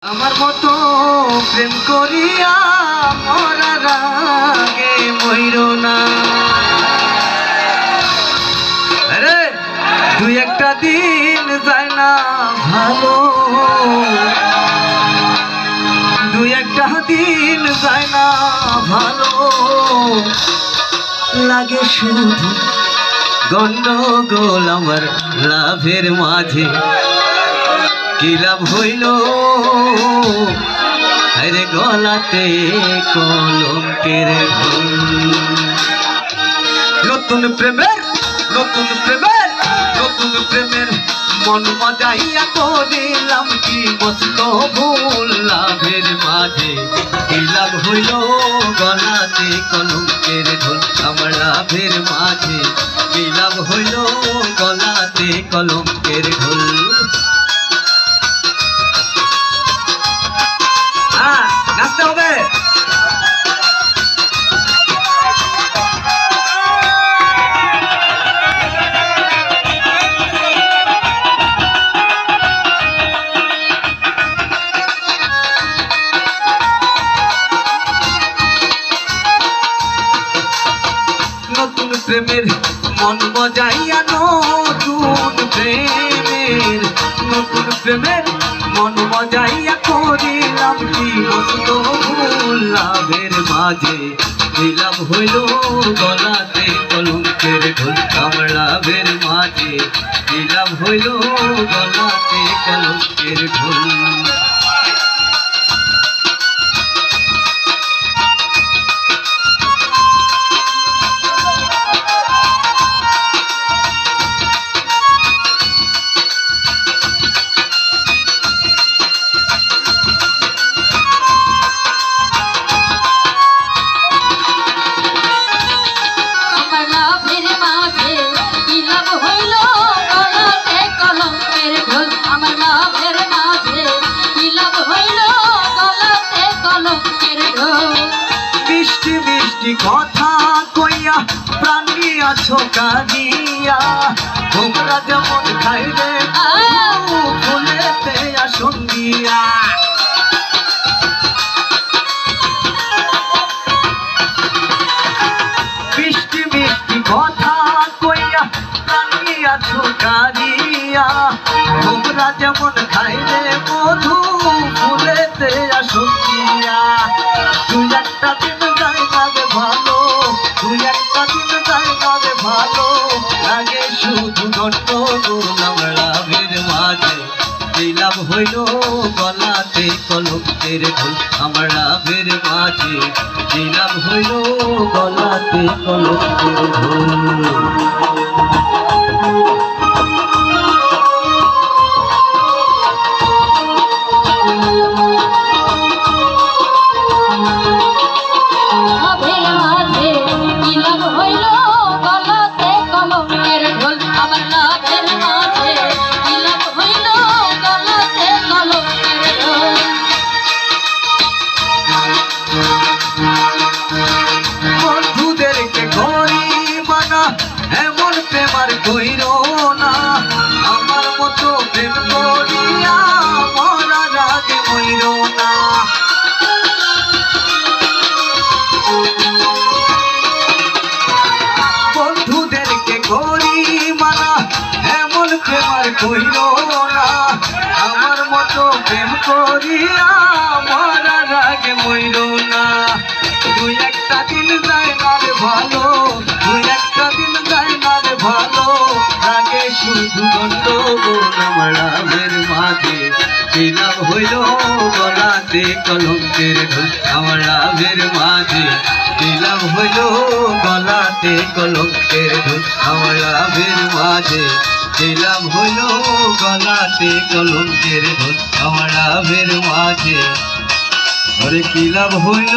আমার মতো প্রেম করিয়া মরার আগে মইরো না। আরে দুই একটা দিন যায় না ভালো, দুই একটা দিন যায় না ভালো, লাগে শুধু গন্ডগোল আমার লাভের মাঝে। কি লাভ হইল আরে গলাতে কলঙ্কের ঘুল। নতুন প্রেমের নতুন প্রেমের নতুন প্রেমের মন মজাইয়া করিলাম কি মস্ত ভুল লাভের মাঝে। কি লাভ হইল গলাতে কলঙ্কের ঢোল আমার লাভের মাঝে। কি লাভ হইল গলাতে কলঙ্কের ঢোল। নাচতে হবে। নতুন প্রেমের মন মজাইয়া নতুন প্রেমের নতুন প্রেমের মন মজাইয়া করিলাম কি মস্ত ভুল লাভের মাঝে। কি লাভ হইল গলাতে কলঙ্কের ঢোল আমার লাভের মাঝে। কি লাভ হইল গলাতে কলঙ্কের ঢোল। মিষ্টি মিষ্টি কথা কইয়া প্রাণ নিয়াছো কাঁদিয়া, তোমরা যেমন খাইবে ফুলেতে আসঙ্গিয়া। মিষ্টি মিষ্টি কথা কইয়া প্রাণ নিয়াছো কাঁদিয়া, তোমরা যেমন খাইবে মধু ফুলেতে আসঙ্গিয়া। দুই একটা দিন যায় না রে ভালো, দুই একটা দিন যায় না রে ভালো, লাগে শুধু গন্ডগোল আমার লাভের মাঝে। কি লাভ হইল গলাতে কলঙ্কের ঢোল আমার লাভের মাঝে। কি লাভ হইল গলাতে কলঙ্কের ঢোল। বন্ধুদেরকে গরিবা না এমন প্রেম আর কইরো না, আমার মতো প্রেম করিয়া মরার আগে মইরো না। বন্ধুদেরকে গরিবা না এমন প্রেম আর কইরো না, আমার মতো প্রেম করিয়া মরার আগে মইরো না। দুই একটা দিন যায় না রে ভালো, দুই একটা দিন যায় না রে ভালো, লাগে শুধু গন্ডগোল আমার লাভের মাঝে। কি লাভ হইল গলাতে কলঙ্কের ঢোল আমার লাভের মাঝে। কি লাভ হইল গলাতে কলঙ্কের ঢোল আমার লাভের মাঝে। কি লাভ হইল গলাতে কলঙ্কের ঢোল আমার লাভের মাঝে। আরে কি লাভ হইল।